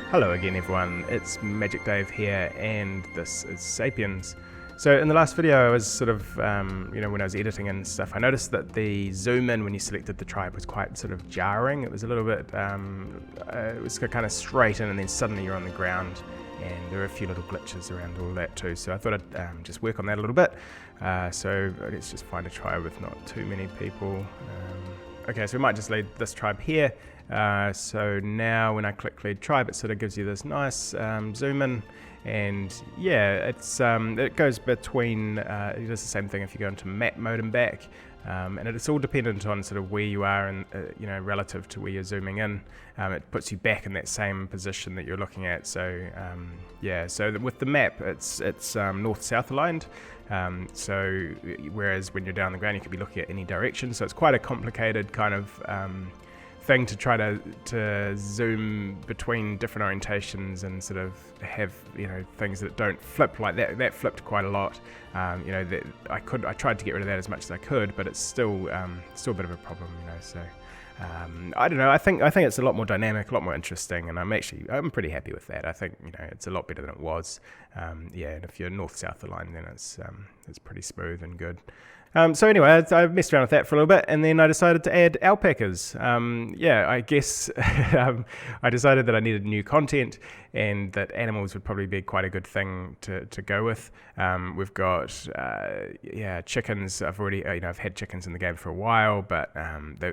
Hello again everyone, it's Magic Dave here and this is Sapiens. So in the last video I was sort of, when I was editing and stuff, I noticed that the zoom in when you selected the tribe was quite sort of jarring. It was a little bit, it was kind of straight in and then suddenly you're on the ground, and there were a few little glitches around all that too. So I thought I'd just work on that a little bit. So let's just find a tribe with not too many people. Okay, so we might just leave this tribe here. So now when I click lead tribe, it sort of gives you this nice zoom in, and yeah, it goes between, it does the same thing if you go into map mode and back, and it's all dependent on sort of where you are and relative to where you're zooming in. It puts you back in that same position that you're looking at. So so with the map, it's north-south aligned. So whereas when you're down on the ground, you could be looking at any direction. So it's quite a complicated kind of thing to try to zoom between different orientations and sort of have things that don't flip like that. That flipped quite a lot. That I tried to get rid of that as much as I could, but it's still a bit of a problem. So I don't know. I think it's a lot more dynamic, a lot more interesting, and I'm pretty happy with that. I think it's a lot better than it was. And if you're north-south aligned, then it's pretty smooth and good. So anyway, I messed around with that for a little bit, and then I decided to add alpacas. I guess I decided that I needed new content, and that animals would probably be quite a good thing to go with. We've got chickens. I've had chickens in the game for a while, but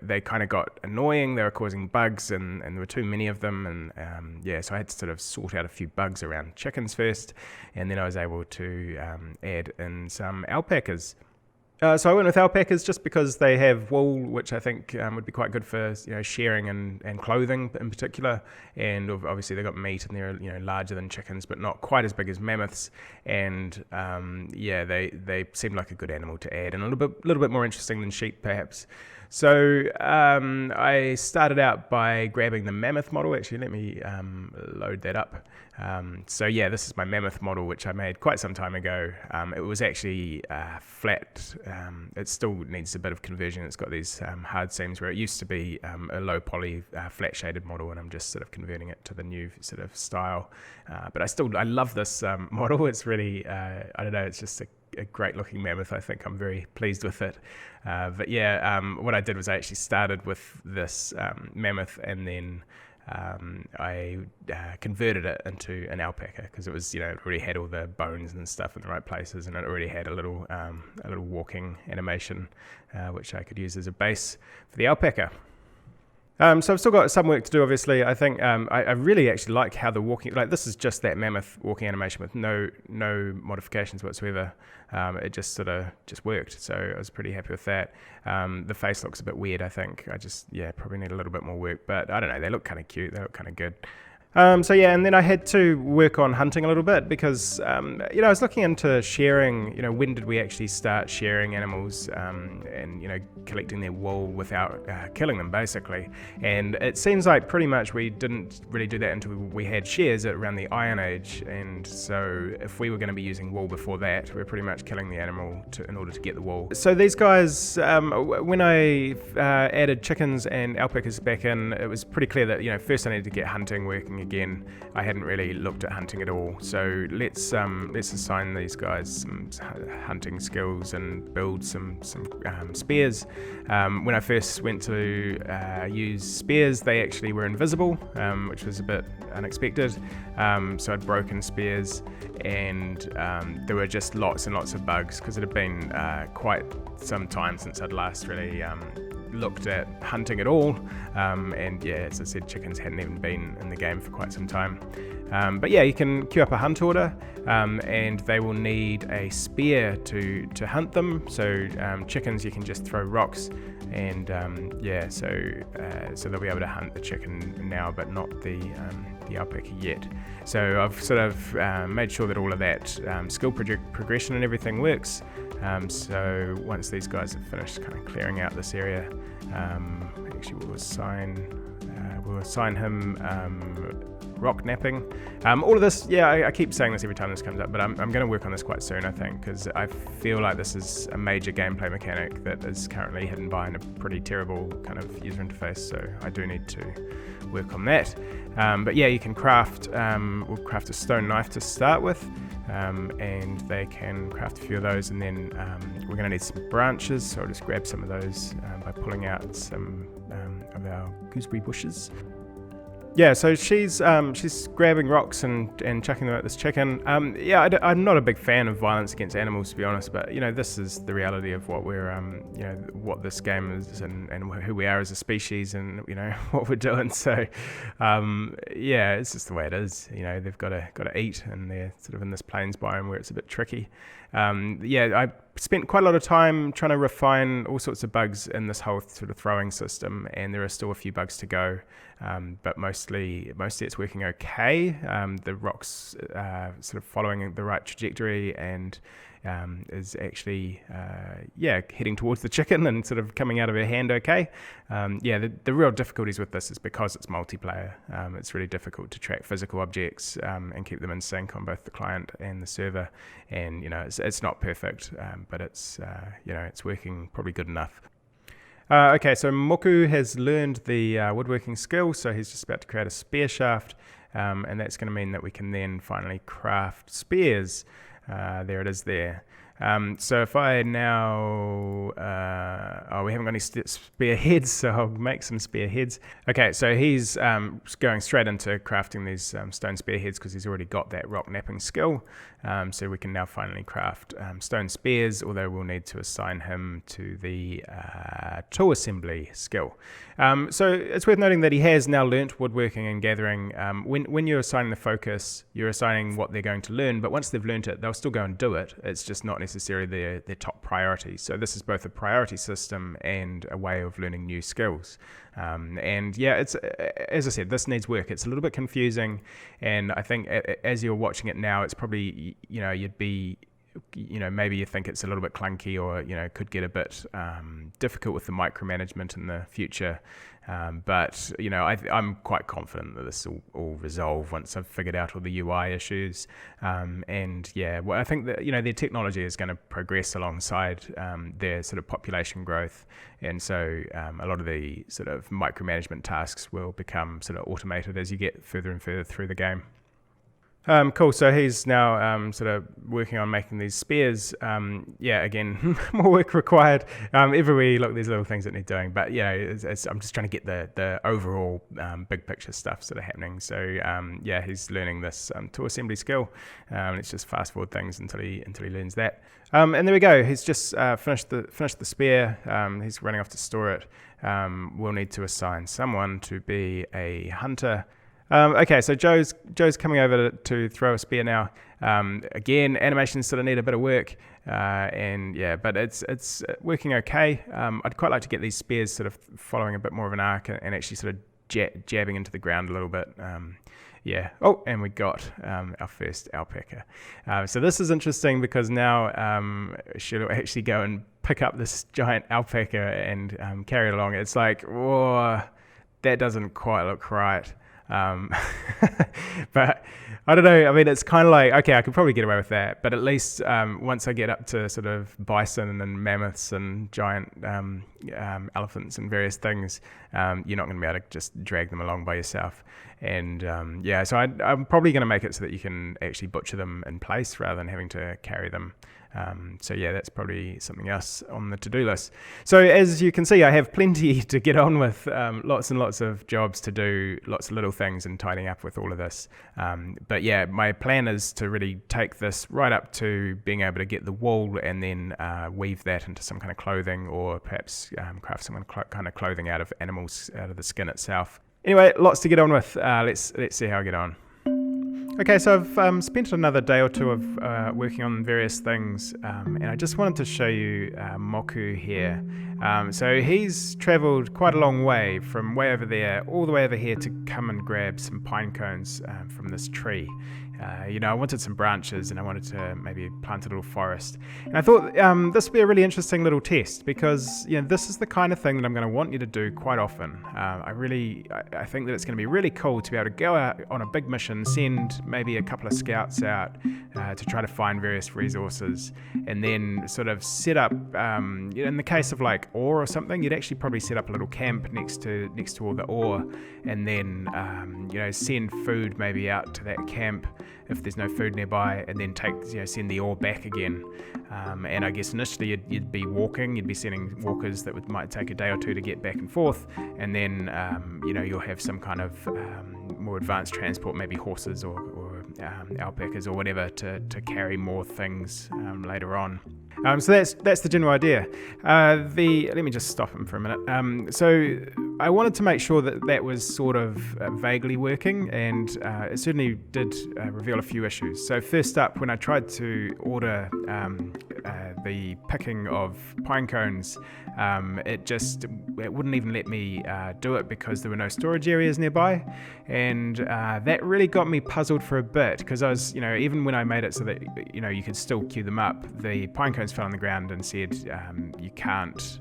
they kind of got annoying. They were causing bugs, and there were too many of them, and so I had to sort of sort out a few bugs around chickens first, and then I was able to add in some alpacas. So I went with alpacas just because they have wool, which I think would be quite good for shearing and clothing in particular. And obviously they've got meat, and they're larger than chickens, but not quite as big as mammoths. And they seem like a good animal to add, and a little bit more interesting than sheep perhaps. So I started out by grabbing the mammoth model. Actually, let me load that up. This is my mammoth model, which I made quite some time ago. It was actually flat. It still needs a bit of conversion. It's got these hard seams where it used to be a low poly flat shaded model, and I'm just sort of converting it to the new sort of style. But I love this model. It's really, it's just a great looking mammoth. I think I'm very pleased with it. What I did was I actually started with this mammoth, and then I converted it into an alpaca because it was, it already had all the bones and stuff in the right places, and it already had a little walking animation, which I could use as a base for the alpaca. So I've still got some work to do, obviously. I think I really actually like how the walking, this is just that mammoth walking animation with no modifications whatsoever. It just worked, so I was pretty happy with that. The face looks a bit weird, I think. I probably need a little bit more work, but I don't know, they look kind of cute, they look kind of good. And then I had to work on hunting a little bit because, I was looking into sharing, when did we actually start sharing animals and, collecting their wool without killing them, basically. And it seems like pretty much we didn't really do that until we had shares around the Iron Age. And so if we were going to be using wool before that, we're pretty much killing the animal in order to get the wool. So these guys, when I added chickens and alpacas back in, it was pretty clear that, first I needed to get hunting working again. I hadn't really looked at hunting at all, so let's assign these guys some hunting skills and build some spears. When I first went to use spears, they actually were invisible, which was a bit unexpected. So I'd broken spears, and there were just lots and lots of bugs because it had been quite some time since I'd last really looked at hunting at all, as I said, chickens hadn't even been in the game for quite some time. You can queue up a hunt order, and they will need a spear to hunt them. So chickens, you can just throw rocks, and so they'll be able to hunt the chicken now, but not the alpaca yet. So I've sort of made sure that all of that skill progression and everything works. So once these guys have finished kind of clearing out this area, actually we'll assign we'll assign him rock napping. All of this, yeah, I keep saying this every time this comes up, but I'm going to work on this quite soon, I think, because I feel like this is a major gameplay mechanic that is currently hidden behind a pretty terrible kind of user interface, so I do need to work on that. But yeah, you can craft, we'll craft a stone knife to start with, and they can craft a few of those, and then we're going to need some branches, so I'll just grab some of those by pulling out some of our gooseberry bushes. Yeah, so she's grabbing rocks and chucking them at this chicken. Yeah, I'm not a big fan of violence against animals, to be honest, but this is the reality of what we're what this game is and who we are as a species and what we're doing. So yeah, it's just the way it is. They've got to eat, and they're sort of in this plains biome where it's a bit tricky. Yeah, I spent quite a lot of time trying to refine all sorts of bugs in this whole sort of throwing system, and there are still a few bugs to go, but mostly it's working okay. The rock's sort of following the right trajectory and is actually heading towards the chicken and sort of coming out of her hand okay. Yeah, the real difficulties with this is because it's multiplayer. It's really difficult to track physical objects and keep them in sync on both the client and the server, and it's not perfect, but it's it's working probably good enough. Okay, so Moku has learned the woodworking skill, so he's just about to create a spear shaft, and that's going to mean that we can then finally craft spears. There it is there. So if I now, we haven't got any spear heads, so I'll make some spear heads. Okay, so he's going straight into crafting these stone spear heads because he's already got that rock napping skill. So we can now finally craft stone spears, although we'll need to assign him to the tool assembly skill. So it's worth noting that he has now learnt woodworking and gathering. When you're assigning the focus, you're assigning what they're going to learn, but once they've learnt it, they'll still go and do it. It's just not necessarily their top priority. So this is both a priority system and a way of learning new skills. And yeah, it's, as I said, this needs work. It's a little bit confusing, and I think as you're watching it now, it's probably, you'd be, maybe you think it's a little bit clunky, or could get a bit difficult with the micromanagement in the future. But I'm quite confident that this will all resolve once I've figured out all the UI issues. And yeah, well, I think that their technology is going to progress alongside their sort of population growth, and so a lot of the sort of micromanagement tasks will become sort of automated as you get further and further through the game. Cool, so he's now sort of working on making these spears. Yeah, again, more work required. Everywhere you look, there's little things that need doing, but I'm just trying to get the overall big picture stuff sort of happening. So yeah, he's learning this tool assembly skill. Let's just fast forward things until he learns that. And there we go. He's just finished the spear. He's running off to store it. We'll need to assign someone to be a hunter. Okay, so Joe's coming over to throw a spear now. Again, animations sort of need a bit of work, and yeah, but it's working okay. I'd quite like to get these spears sort of following a bit more of an arc and actually sort of jabbing into the ground a little bit. Yeah. Oh, and we got our first alpaca. So this is interesting because now she'll actually go and pick up this giant alpaca and carry it along. It's like, whoa, that doesn't quite look right. But I don't know. I mean, it's kind of like, okay, I could probably get away with that, but at least once I get up to sort of bison and mammoths and giant elephants and various things, you're not going to be able to just drag them along by yourself. And yeah, so I'm probably going to make it so that you can actually butcher them in place rather than having to carry them. So yeah, that's probably something else on the to-do list. So as you can see, I have plenty to get on with, lots and lots of jobs to do, lots of little things and tidying up with all of this. But yeah, my plan is to really take this right up to being able to get the wool and then weave that into some kind of clothing, or perhaps craft some kind of clothing out of animals, out of the skin itself. Anyway, lots to get on with. Let's see how I get on. Okay, so I've spent another day or two of working on various things, and I just wanted to show you Moku here. So he's travelled quite a long way, from way over there all the way over here to come and grab some pine cones from this tree. I wanted some branches, and I wanted to maybe plant a little forest. And I thought this would be a really interesting little test, because this is the kind of thing that I'm going to want you to do quite often. I think that it's going to be really cool to be able to go out on a big mission, send maybe a couple of scouts out to try to find various resources, and then sort of set up, in the case of like ore or something, you'd actually probably set up a little camp next to all the ore, and then send food maybe out to that camp if there's no food nearby, and then send the ore back again. And I guess initially you'd be walking, you'd be sending walkers that might take a day or two to get back and forth, and then you'll have some kind of more advanced transport, maybe horses or alpacas or whatever, to carry more things later on. So that's the general idea. Let me just stop him for a minute. So I wanted to make sure that was sort of vaguely working, and it certainly did reveal a few issues. So first up, when I tried to order the picking of pine cones, it wouldn't even let me do it because there were no storage areas nearby, and that really got me puzzled for a bit, because I was, even when I made it so that you could still queue them up, the pine cones fell on the ground and said you can't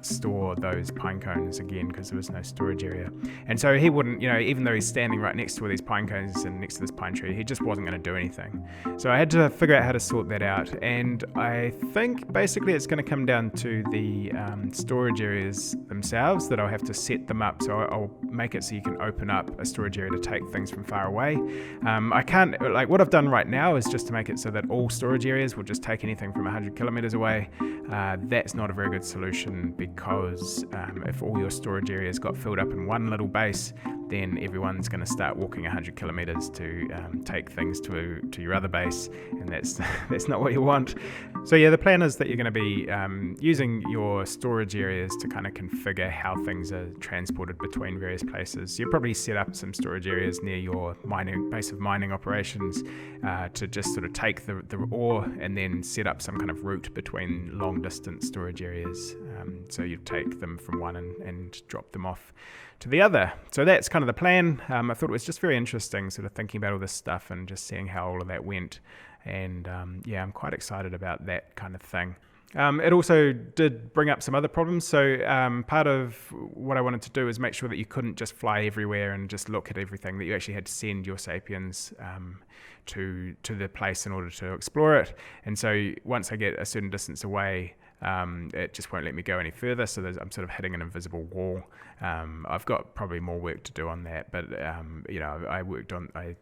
store those pine cones again because there was no storage area. And so he wouldn't, even though he's standing right next to all these pine cones and next to this pine tree, he just wasn't going to do anything. So I had to figure out how to sort that out. And I think basically it's going to come down to the storage areas themselves, that I'll have to set them up. So I'll make it so you can open up a storage area to take things from far away. I can't, what I've done right now is just to make it so that all storage areas will just take anything from 100 kilometers away. That's not a very good solution, because if all your storage areas got filled up in one little base, then everyone's going to start walking 100 kilometers to take things to your other base, and that's not what you want. So yeah, the plan is that you're going to be using your storage areas to kind of configure how things are transported between various places. You'll probably set up some storage areas near your base of mining operations to just sort of take the ore and then set up some kind of route between long distance storage areas. So you take them from one and drop them off to the other. So that's kind of the plan. I thought it was just very interesting sort of thinking about all this stuff and just seeing how all of that went. And I'm quite excited about that kind of thing. It also did bring up some other problems. So part of what I wanted to do is make sure that you couldn't just fly everywhere and just look at everything, that you actually had to send your Sapiens to the place in order to explore it. And so once I get a certain distance away, it just won't let me go any further, so I'm sort of hitting an invisible wall. I've got probably more work to do on that, but I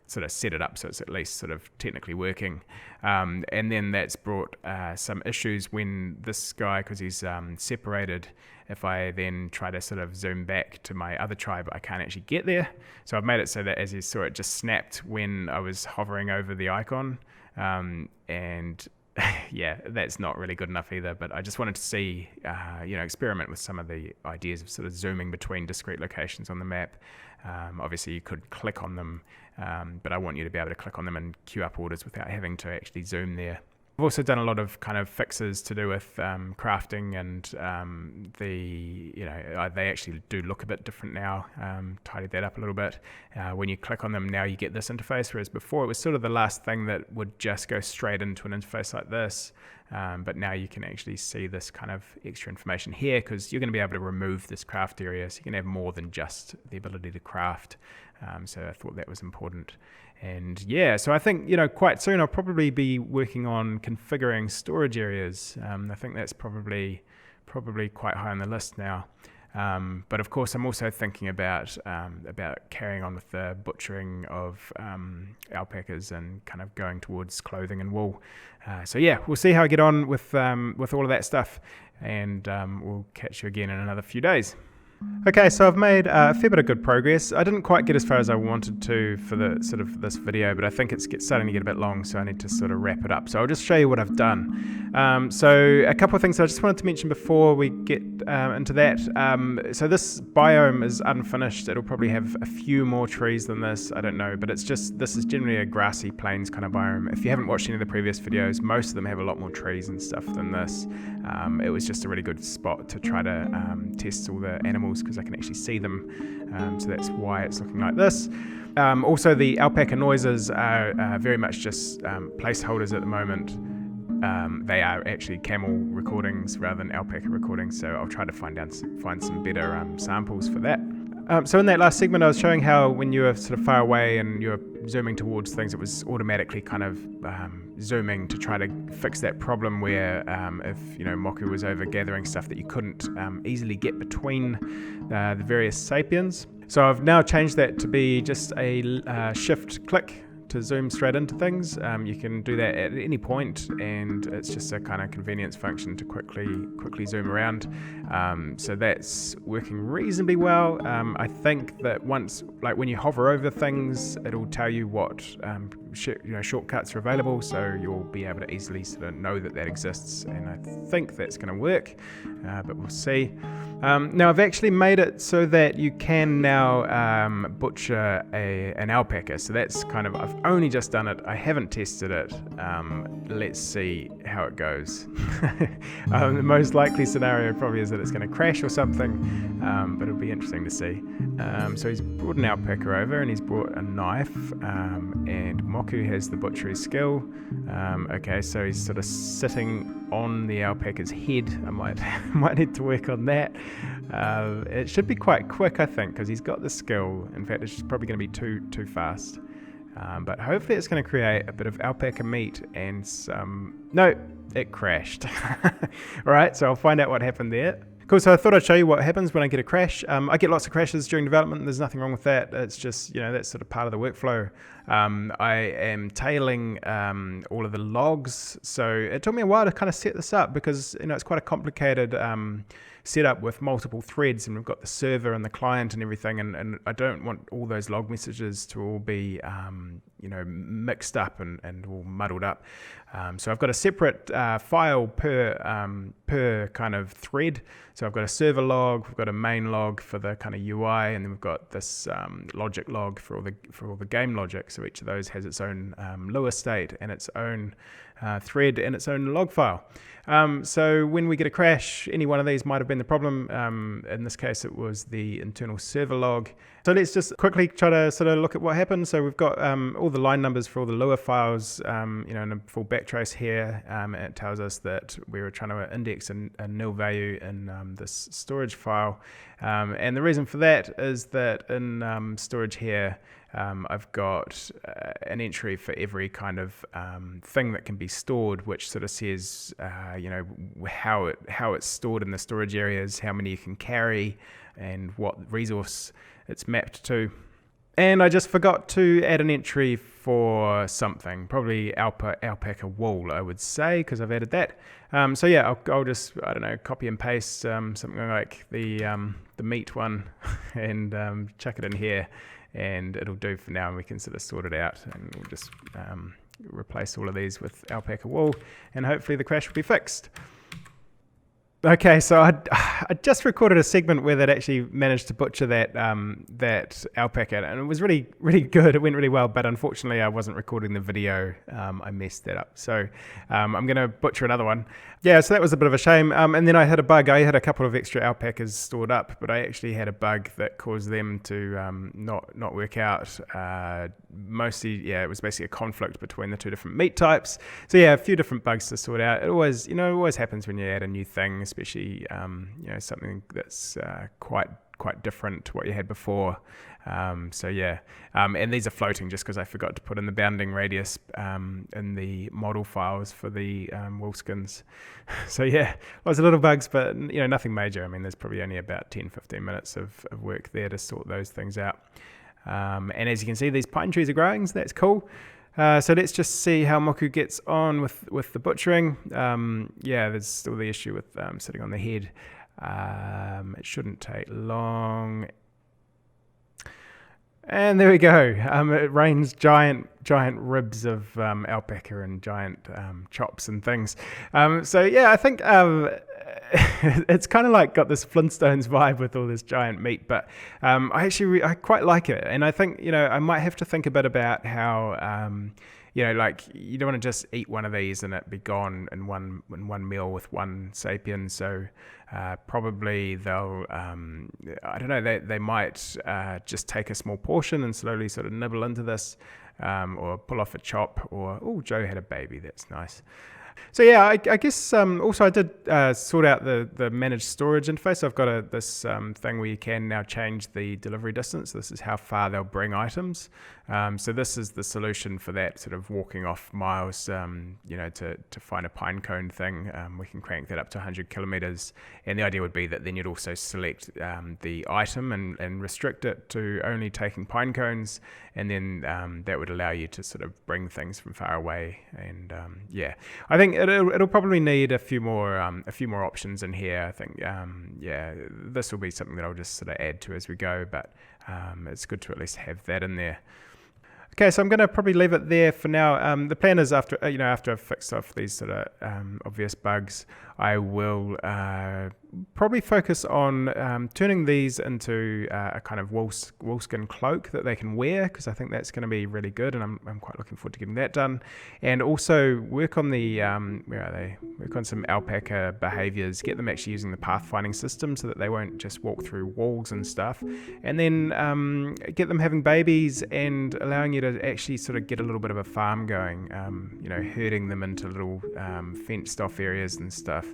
sort of set it up so it's at least sort of technically working, and then that's brought some issues when this guy, because he's separated, if I then try to sort of zoom back to my other tribe, I can't actually get there. So I've made it so that, as you saw, it just snapped when I was hovering over the icon, and yeah, that's not really good enough either. But I just wanted to see, experiment with some of the ideas of sort of zooming between discrete locations on the map. Obviously, you could click on them, but I want you to be able to click on them and queue up orders without having to actually zoom there. I've also done a lot of kind of fixes to do with crafting, and they actually do look a bit different now. Tidied that up a little bit. When you click on them now, you get this interface, whereas before it was sort of the last thing that would just go straight into an interface like this. But now you can actually see this kind of extra information here, because you're going to be able to remove this craft area, so you can have more than just the ability to craft. So I thought that was important. And yeah, so I think, quite soon I'll probably be working on configuring storage areas. I think that's probably quite high on the list now. But of course, I'm also thinking about carrying on with the butchering of alpacas and kind of going towards clothing and wool. So yeah, we'll see how I get on with all of that stuff, and we'll catch you again in another few days. Okay, so I've made a fair bit of good progress. I didn't quite get as far as I wanted to for the sort of this video, but I think it's starting to get a bit long, so I need to sort of wrap it up. So I'll just show you what I've done. So a couple of things I just wanted to mention before we get into that. So this biome is unfinished. It'll probably have a few more trees than this, I don't know, but this is generally a grassy plains kind of biome. If you haven't watched any of the previous videos, most of them have a lot more trees and stuff than this. It was just a really good spot to try to test all the animal animals because I can actually see them. So that's why it's looking like this. Also, the alpaca noises are very much just placeholders at the moment. They are actually camel recordings rather than alpaca recordings, so I'll try to find some better samples for that. So in that last segment, I was showing how when you were sort of far away and you were zooming towards things, it was automatically kind of zooming to try to fix that problem where if Moku was over gathering stuff that you couldn't easily get between the various Sapiens. So I've now changed that to be just a shift click to zoom straight into things. You can do that at any point, and it's just a kind of convenience function to quickly zoom around. So that's working reasonably well. I think that once, like when you hover over things, it'll tell you what shortcuts are available, so you'll be able to easily sort of know that exists, and I think that's going to work, but we'll see. Now I've actually made it so that you can now butcher an alpaca, so that's kind of, I've only just done it, I haven't tested it. Let's see how it goes. The most likely scenario probably is that it's going to crash or something, but it'll be interesting to see. So he's brought an alpaca over and he's brought a knife, and Moku has the butchery skill. Okay, so he's sort of sitting on the alpaca's head. I might need to work on that. It should be quite quick, I think, because he's got the skill. In fact, it's probably going to be too fast. But hopefully it's going to create a bit of alpaca meat and some... No, it crashed. All right, so I'll find out what happened there. Cool, so I thought I'd show you what happens when I get a crash. I get lots of crashes during development. There's nothing wrong with that. It's just, that's sort of part of the workflow. I am tailing all of the logs. So it took me a while to kind of set this up because, it's quite a complicated setup with multiple threads, and we've got the server and the client and everything. And I don't want all those log messages to all be, mixed up and all muddled up. So I've got a separate file per kind of thread. So I've got a server log, we've got a main log for the kind of UI, and then we've got this logic log for all the game logic. So each of those has its own Lua state and its own thread and its own log file. So when we get a crash, any one of these might have been the problem. In this case, it was the internal server log. So let's just quickly try to sort of look at what happened. So we've got all the line numbers for all the Lua files, and a full backtrace here. It tells us that we were trying to index a nil value in this storage file. And the reason for that is that in storage here, I've got an entry for every kind of thing that can be stored, which sort of says, how it's stored in the storage areas, how many you can carry, and what resource it's mapped to. And I just forgot to add an entry for something, probably alpaca wool, I would say, because I've added that. So yeah, I'll just, copy and paste something like the meat one and chuck it in here, and it'll do for now, and we can sort of sort it out, and we'll just replace all of these with alpaca wool, and hopefully the crash will be fixed. Okay, so I just recorded a segment where that actually managed to butcher that alpaca, and it was really, really good. It went really well, but unfortunately I wasn't recording the video. I messed that up. So I'm going to butcher another one. Yeah, so that was a bit of a shame. And then I had a bug. I had a couple of extra alpacas stored up, but I actually had a bug that caused them to not work out. Mostly, yeah, it was basically a conflict between the two different meat types. So yeah, a few different bugs to sort out. It always happens when you add a new thing, especially something that's quite different to what you had before. So yeah, and these are floating just because I forgot to put in the bounding radius in the model files for the wolfskins. So yeah, lots of little bugs, but nothing major. I mean, there's probably only about 10-15 minutes of work there to sort those things out. And as you can see, these pine trees are growing, so that's cool. So let's just see how Moku gets on with the butchering. Yeah, there's still the issue with sitting on the head. It shouldn't take long. And there we go. It rains giant ribs of alpaca and giant chops and things. So yeah, I think it's kind of like got this Flintstones vibe with all this giant meat, but I quite like it. And I think, I might have to think a bit about how, like you don't want to just eat one of these and it be gone in one meal with one sapien. So probably they'll, I don't know, they might just take a small portion and slowly sort of nibble into this, or pull off a chop, or, oh, Joe had a baby, that's nice. So yeah, I guess also I did sort out the managed storage interface. I've got this thing where you can now change the delivery distance. This is how far they'll bring items. So this is the solution for that, sort of walking off miles, to find a pine cone thing. We can crank that up to 100 kilometers. And the idea would be that then you'd also select the item and restrict it to only taking pine cones. And then that would allow you to sort of bring things from far away. And I think it'll probably need a few more options in here. I think this will be something that I'll just sort of add to as we go, but it's good to at least have that in there. Okay, so I'm going to probably leave it there for now. The plan is after I've fixed off these sort of obvious bugs, I will probably focus on turning these into a kind of woolskin cloak that they can wear, because I think that's going to be really good, and I'm quite looking forward to getting that done. And also work on the work on some alpaca behaviors, get them actually using the pathfinding system so that they won't just walk through walls and stuff, and then get them having babies and allowing you to actually sort of get a little bit of a farm going, herding them into little fenced off areas and stuff,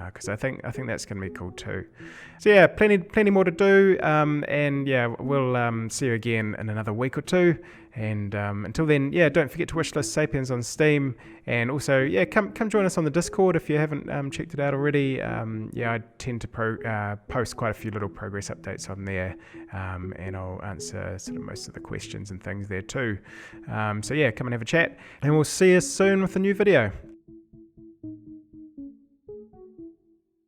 because I think that's going to be cool too. So yeah, plenty more to do, and yeah, we'll see you again in another week or two. And until then, yeah, don't forget to wishlist Sapiens on Steam, and also come join us on the Discord if you haven't checked it out already. I tend to post quite a few little progress updates on there, and I'll answer sort of most of the questions and things there too. So yeah, come and have a chat, and we'll see you soon with a new video.